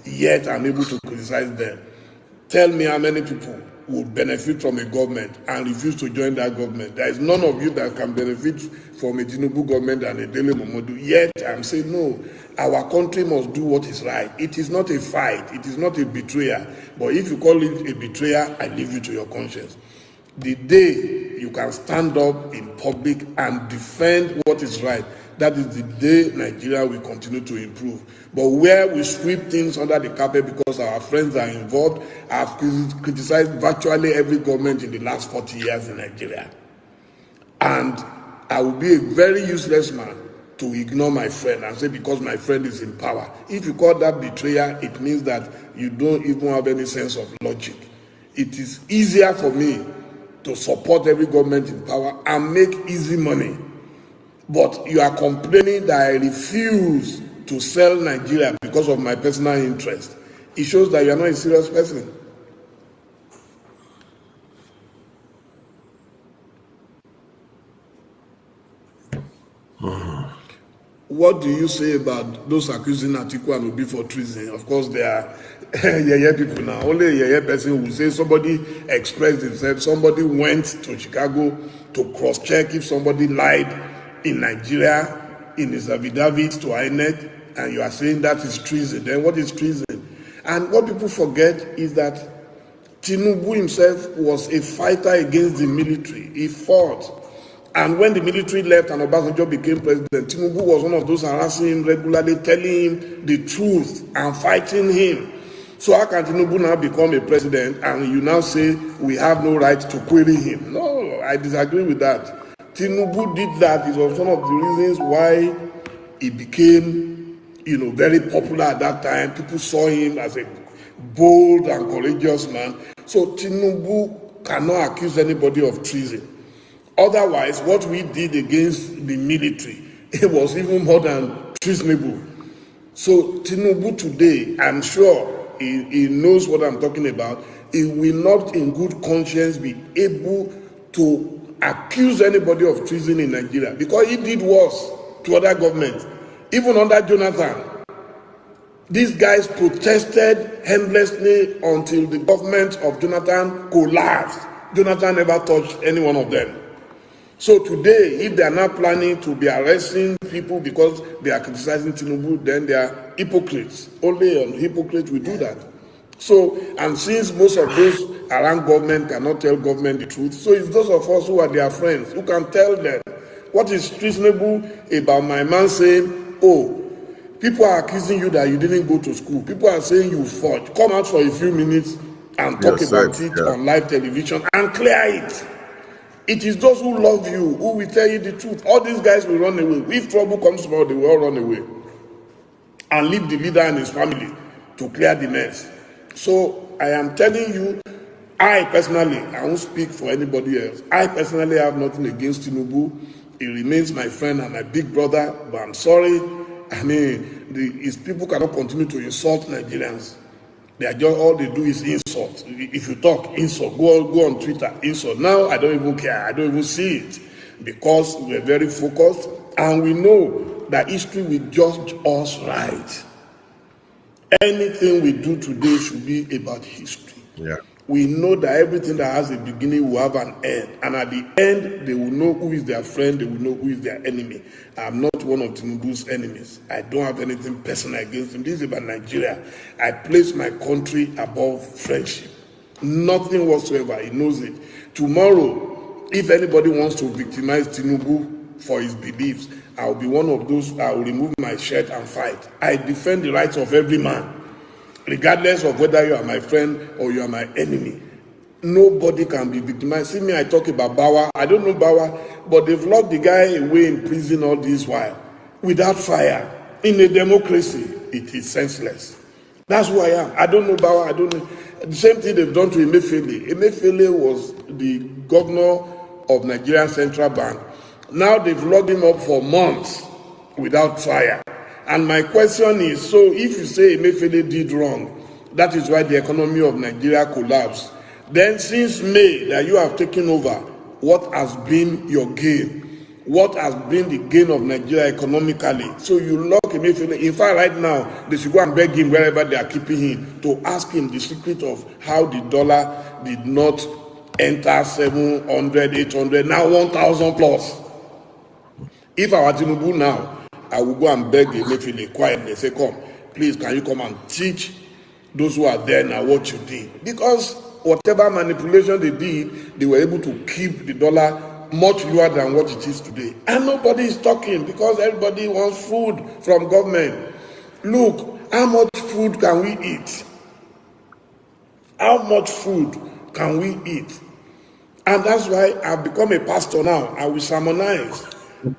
Speaker 4: Yet I'm able to criticize them. Tell me how many people would benefit from a government and refuse to join that government. There is none of you that can benefit from a Tinubu government and a Dele Momodu. Yet I'm saying no, our country must do what is right. It is not a fight. It is not a betrayal. But if you call it a betrayal, I leave you to your conscience. The day you can stand up in public and defend what is right, that is the day Nigeria will continue to improve. But where we sweep things under the carpet because our friends are involved, I've criticized virtually every government in the last 40 years in Nigeria. And I will be a very useless man to ignore my friend and say because my friend is in power. If you call that betrayal, it means that you don't even have any sense of logic. It is easier for me to support every government in power and make easy money. But you are complaining that I refuse to sell Nigeria because of my personal interest. It shows that you are not a serious person. What do you say about those accusing Atiku and Obi for treason? Of course, they are yeye people now. Only a yeye person will say somebody expressed himself, somebody went to Chicago to cross-check if somebody lied in Nigeria in his affidavit to INEC, and you are saying that is treason. Then what is treason? And what people forget is that Tinubu himself was a fighter against the military. He fought. And when the military left and Obasanjo became president, Tinubu was one of those harassing him regularly, telling him the truth and fighting him. So how can Tinubu now become a president and you now say we have no right to query him? No, I disagree with that. Tinubu did that. It was one of the reasons why he became, very popular at that time. People saw him as a bold and courageous man. So Tinubu cannot accuse anybody of treason. Otherwise, what we did against the military, it was even more than treasonable. So Tinubu today, I'm sure he knows what I'm talking about. He will not in good conscience be able to accuse anybody of treason in Nigeria, because he did worse to other governments. Even under Jonathan, these guys protested endlessly until the government of Jonathan collapsed. Jonathan never touched any one of them. So today, if they are not planning to be arresting people because they are criticizing Tinubu, then they are hypocrites. Only a hypocrite will do that. So, and since most of those around government cannot tell government the truth, so it's those of us who are their friends who can tell them what is reasonable about my man saying, oh, people are accusing you that you didn't go to school. People are saying you fought. Come out for a few minutes and talk about it on live television and clear it. It is those who love you who will tell you the truth. All these guys will run away. If trouble comes about, they will all run away and leave the leader and his family to clear the mess. So I am telling you, I personally, I won't speak for anybody else. I personally have nothing against Tinubu. He remains my friend and my big brother, but I'm sorry. I mean, his people cannot continue to insult Nigerians. They are just, all they do is insult. If you talk, insult. Go on Twitter, insult. Now I don't even care. I don't even see it, because we're very focused and we know that history will judge us right. Anything we do today should be about history.
Speaker 1: Yeah.
Speaker 4: We know that everything that has a beginning will have an end. And at the end, they will know who is their friend, they will know who is their enemy. I'm not one of Tinubu's enemies. I don't have anything personal against him. This is about Nigeria. I place my country above friendship. Nothing whatsoever. He knows it. Tomorrow, if anybody wants to victimize Tinubu for his beliefs, I'll be one of those. I will remove my shirt and fight. I defend the rights of every man, regardless of whether you are my friend or you are my enemy. Nobody can be victimized. See me, I talk about Bawa. I don't know Bawa, but they've locked the guy away in prison all this while without fire. In a democracy, it is senseless. That's who I am. I don't know Bawa. I don't know. The same thing they've done to Emefiele. Emefiele was the governor of Nigerian Central Bank. Now they've locked him up for months without trial. And my question is, so if you say Emefiele did wrong, that is why the economy of Nigeria collapsed, then since May that you have taken over, what has been your gain? What has been the gain of Nigeria economically? So you lock Emefiele. In fact, right now, they should go and beg him wherever they are keeping him to ask him the secret of how the dollar did not enter 700, 800, now 1,000 plus. If I were Tinubu now, I will go and beg Emefiele quietly, say, come, please, can you come and teach those who are there now what you did? Because whatever manipulation they did, they were able to keep the dollar much lower than what it is today. And nobody is talking because everybody wants food from government. Look, how much food can we eat? How much food can we eat? And that's why I've become a pastor now. I will sermonize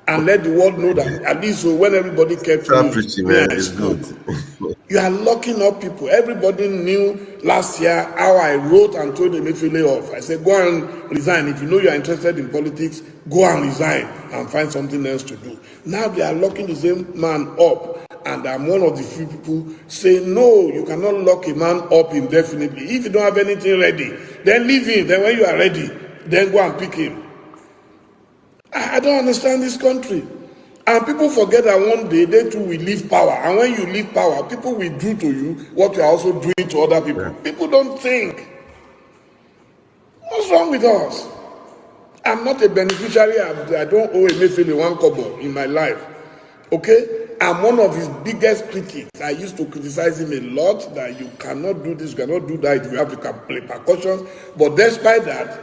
Speaker 4: and let the world know that at least so when everybody kept
Speaker 1: preaching, man, it's good.
Speaker 4: You are locking up people. Everybody knew last year how I wrote and told Emefiele off. I said, go and resign. If you know you are interested in politics, go and resign and find something else to do. Now they are locking the same man up. And I'm one of the few people saying, no, you cannot lock a man up indefinitely. If you don't have anything ready, then leave him. Then when you are ready, then go and pick him. I don't understand this country. And people forget that one day they too will leave power. And when you leave power, people will do to you what you are also doing to other people. Yeah. People don't think. What's wrong with us? I'm not a beneficiary. I don't owe Emefiele one kobo in my life. Okay? I'm one of his biggest critics. I used to criticize him a lot that you cannot do this, you cannot do that, you have the repercussions. But despite that,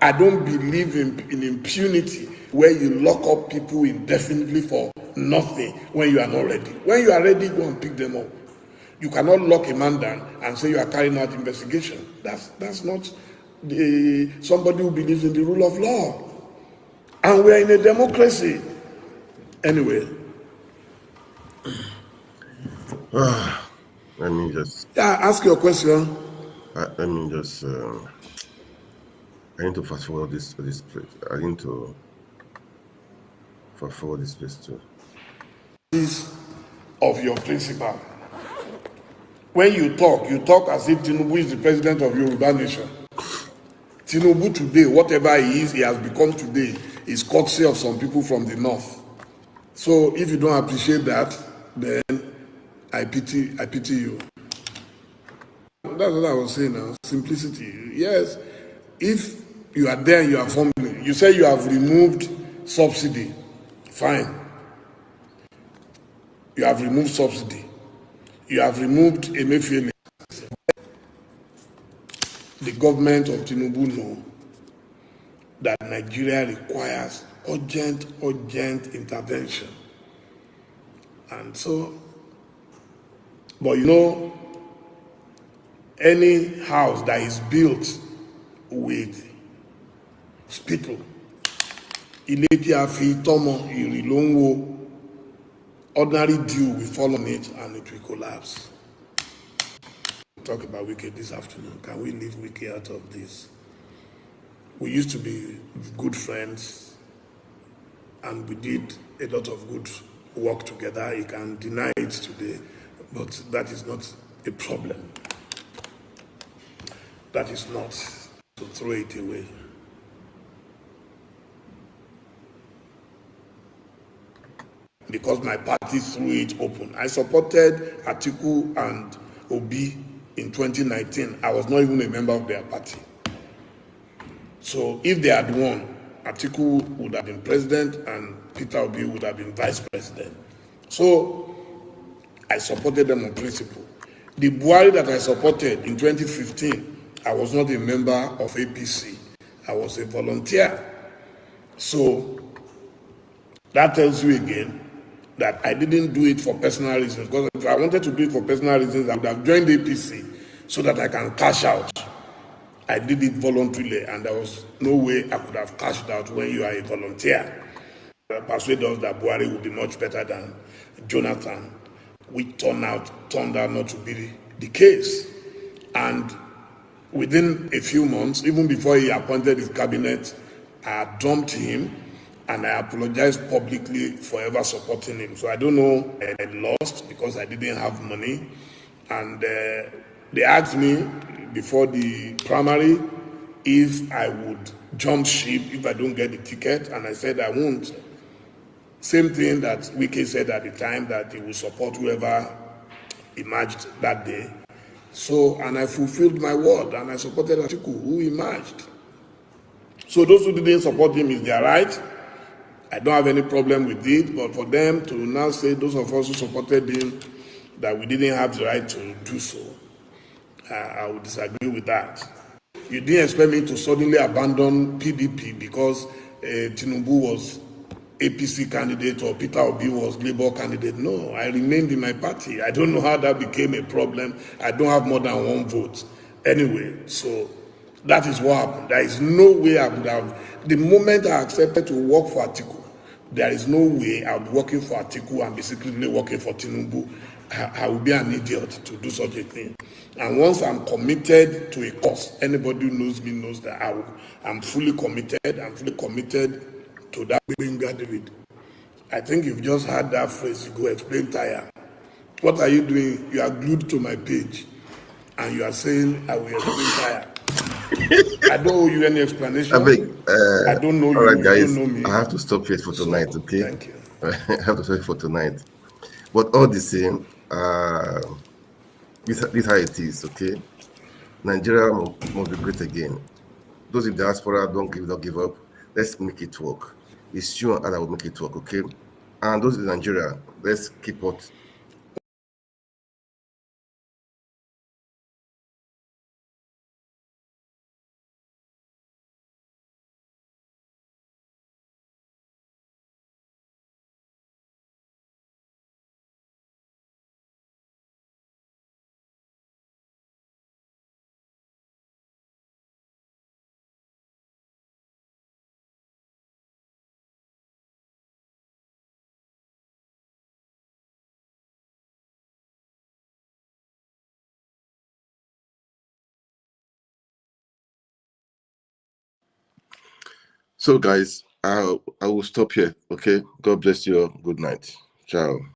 Speaker 4: I don't believe in impunity where you lock up people indefinitely for nothing when you are not ready. When you are ready, go and pick them up. You cannot lock a man down and say you are carrying out investigation. That's not somebody who believes in the rule of law. And we are in a democracy. Anyway.
Speaker 1: Let me just...
Speaker 4: Yeah, ask your question.
Speaker 1: let me just... I need to fast forward this place. I need to fast forward this place too.
Speaker 4: Of your principal. When you talk as if Tinubu is the president of Yoruba nation. Tinubu today, whatever he is, he has become today, is courtesy of some people from the north. So if you don't appreciate that, then I pity you. That's what I was saying now. Simplicity. Yes, if you are there and you are fumbling, you say you have removed subsidy. Fine. You have removed subsidy. You have removed Emefiele. The government of Tinubu know that Nigeria requires urgent intervention. And so, but you know, any house that is built with spittle, ilé tí a fi tọ́mọ ìrì ló ń wó, ordinary dew will fall on it and it will collapse. Talk about Wike this afternoon. Can we leave Wike out of this? We used to be good friends and we did a lot of good work together. He can deny it today, but that is not a problem. That is not to throw it away. Because my party threw it open. I supported Atiku and Obi in 2019. I was not even a member of their party. So if they had won, Atiku would have been president and Peter Obi would have been vice president. So I supported them on principle. The Buhari that I supported in 2015, I was not a member of APC. I was a volunteer. So that tells you again that I didn't do it for personal reasons. Because if I wanted to do it for personal reasons, I would have joined APC so that I can cash out. I did it voluntarily, and there was no way I could have cashed out when you are a volunteer. Persuade us that Buhari would be much better than Jonathan, which turned out not to be the case. And within a few months, even before he appointed his cabinet, I dumped him and I apologized publicly for ever supporting him. So I don't know, I lost because I didn't have money. And they asked me before the primary if I would jump ship if I don't get the ticket, and I said I won't. Same thing that Wike said at the time, that he would support whoever emerged that day. So, and I fulfilled my word, and I supported Atiku, who emerged. So those who didn't support him is their right. I don't have any problem with it, but for them to now say, those of us who supported him, that we didn't have the right to do so, I would disagree with that. You didn't expect me to suddenly abandon PDP because Tinubu was APC candidate or Peter Obi was Labour candidate. No, I remained in my party. I don't know how that became a problem. I don't have more than one vote. Anyway, so that is what happened. There is no way I would have, the moment I accepted to work for Atiku, there is no way I would be working for Atiku and be secretly working for Tinubu. I would be an idiot to do such a thing. And once I'm committed to a cause, anybody who knows me knows that I'm fully committed. I'm fully committed to that being David. I think you've just heard that phrase, you go explain tire. What are you doing? You are glued to my page and you are saying, I will explain tire. I don't owe you any explanation.
Speaker 1: I beg,
Speaker 4: I don't know
Speaker 1: all
Speaker 4: you.
Speaker 1: right, guys,
Speaker 4: You don't know me.
Speaker 1: I have to stop here for tonight, okay?
Speaker 4: Thank you.
Speaker 1: I have to stop for tonight. But all the same, this is how it is, okay? Nigeria must be great again. Those in diaspora, don't give up. Let's make it work. It's you and I will make it work, okay? And those in Nigeria, let's keep what So, guys, I will stop here. Okay. God bless you. Good night. Ciao.